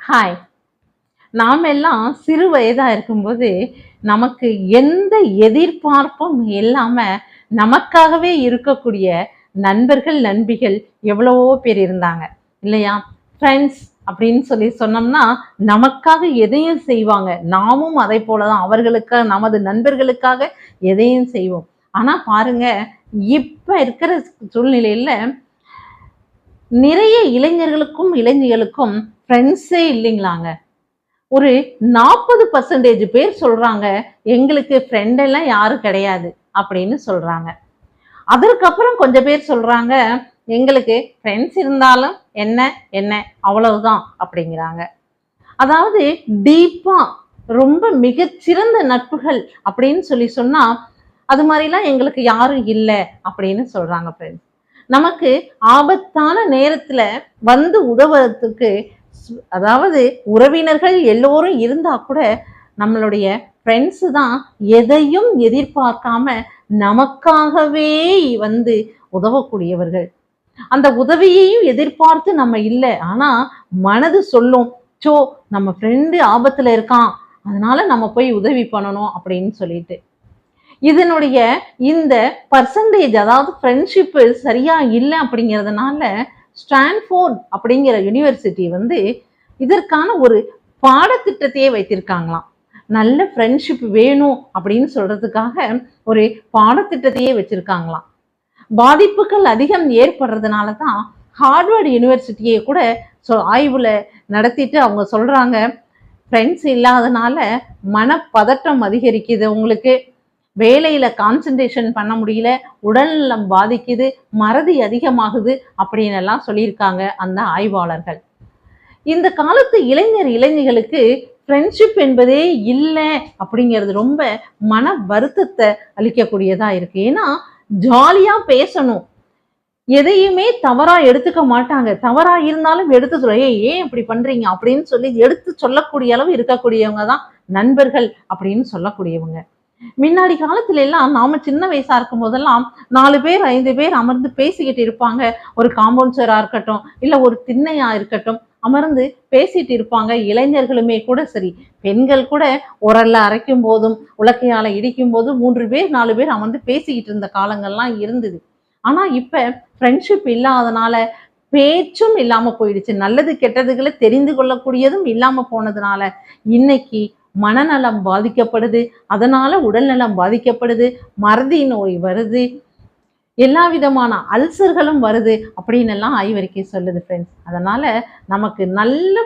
Hi. நாம் எல்லாம் சிறு வயதா இருக்கும்போது நமக்கு எந்த எதிர்பார்ப்பும் இல்லாம நமக்காகவே இருக்கக்கூடிய நண்பர்கள் நண்பிகள் எவ்வளவோ பேர் இருந்தாங்க இல்லையா? ஃப்ரெண்ட்ஸ் அப்படின்னு சொல்லி சொன்னோம்னா நமக்காக எதையும் செய்வாங்க. நாமும் அதை போலதான் அவர்களுக்காக நமது நண்பர்களுக்காக எதையும் செய்வோம். ஆனா பாருங்க, இப்ப இருக்கிற சூழ்நிலையில நிறைய இளைஞர்களுக்கும் இளைஞர்களுக்கும் ஃப்ரெண்ட்ஸே இல்லைங்களாங்க. ஒரு 40% பேர் சொல்றாங்க, எங்களுக்கு ஃப்ரெண்ட் எல்லாம் யாரும் கிடையாது அப்படின்னு சொல்றாங்க. அதற்கப்புறம் கொஞ்சம் பேர் சொல்றாங்க, எங்களுக்கு ஃப்ரெண்ட்ஸ் இருந்தாலும் என்ன என்ன அவ்வளவுதான் அப்படிங்கிறாங்க. அதாவது டீப்பா ரொம்ப மிகச்சிறந்த நட்புகள் அப்படின்னு சொல்லி சொன்னா, அது மாதிரிலாம் எங்களுக்கு யாரும் இல்லை அப்படின்னு சொல்றாங்க ஃப்ரெண்ட்ஸ். நமக்கு ஆபத்தான நேரத்துல வந்து உதவுறதுக்கு அதாவது உறவினர்கள் எல்லோரும் இருந்தா கூட நம்மளுடைய ஃப்ரெண்ட்ஸ் தான் எதையும் எதிர்பார்க்காம நமக்காகவே வந்து உதவக்கூடியவர்கள். அந்த உதவியையும் எதிர்பார்த்து நம்ம இல்லை, ஆனா மனது சொல்லும், சோ நம்ம ஃப்ரெண்டு ஆபத்துல இருக்கான், அதனால நம்ம போய் உதவி பண்ணணும் அப்படின்னு சொல்லிட்டு. இதனுடைய இந்த பர்சன்டேஜ், அதாவது ஃப்ரெண்ட்ஷிப் சரியா இல்லை அப்படிங்கிறதுனால ஸ்டான்ஃபோர்ட் அப்படிங்கிற யூனிவர்சிட்டி வந்து இதற்கான ஒரு பாடத்திட்டத்தையே வைத்திருக்காங்களாம். நல்ல ஃப்ரெண்ட்ஷிப் வேணும் அப்படின்னு சொல்றதுக்காக ஒரு பாடத்திட்டத்தையே வச்சிருக்காங்களாம். பாதிப்புகள் அதிகம் ஏற்படுறதுனால தான் ஹார்வர்ட் யூனிவர்சிட்டியை கூட ஆய்வுல நடத்திட்டு அவங்க சொல்றாங்க, ஃப்ரெண்ட்ஸ் இல்லாதனால மனப்பதட்டம் அதிகரிக்குது, உங்களுக்கு வேலையில கான்சன்ட்ரேஷன் பண்ண முடியல, உடல்நலம் பாதிக்குது, மறதி அதிகமாகுது அப்படின்னு எல்லாம் சொல்லியிருக்காங்க அந்த ஆய்வாளர்கள். இந்த காலத்து இளைஞர்களுக்கு ஃப்ரெண்ட்ஷிப் என்பதே இல்லை அப்படிங்கிறது ரொம்ப மன வருத்தத்தை அளிக்கக்கூடியதா இருக்கு. ஏன்னா ஜாலியா பேசணும், எதையுமே தவறா எடுத்துக்க மாட்டாங்க. தவறா இருந்தாலும் எடுத்து சொல்ல, ஏன் இப்படி பண்றீங்க அப்படின்னு சொல்லி எடுத்து சொல்லக்கூடிய அளவு இருக்கக்கூடியவங்க தான் நண்பர்கள் அப்படின்னு சொல்லக்கூடியவங்க. முன்னாடி காலத்துல எல்லாம் நாம சின்ன வயசா இருக்கும் போதெல்லாம் 4 பேர் 5 பேர் அமர்ந்து பேசிக்கிட்டு இருப்பாங்க. ஒரு காம்பவுண்ட் சுவரா இருக்கட்டும், இல்ல ஒரு திண்ணையா இருக்கட்டும், அமர்ந்து பேசிட்டு இருப்பாங்க. இளைஞர்களுமே கூட சரி, பெண்கள் கூட உரல்ல அரைக்கும் போதும் உலக்கையால இடிக்கும் போதும் 3 பேர் 4 பேர் அமர்ந்து பேசிக்கிட்டு இருந்த காலங்கள்லாம் இருந்தது. ஆனா இப்ப ஃப்ரெண்ட்ஷிப் இல்லாதனால பேச்சும் இல்லாம போயிடுச்சு. நல்லது கெட்டதுகளை தெரிந்து கொள்ளக்கூடியதும் இல்லாம போனதுனால இன்னைக்கு மனநலம் பாதிக்கப்படுது, அதனால உடல்நலம் பாதிக்கப்படுது, மறதி நோய் வருது, எல்லா விதமான அல்சர்களும் வருது அப்படின்னு எல்லாம் ஆய்வறிக்கை சொல்லுது ஃப்ரெண்ட்ஸ். அதனால நமக்கு நல்ல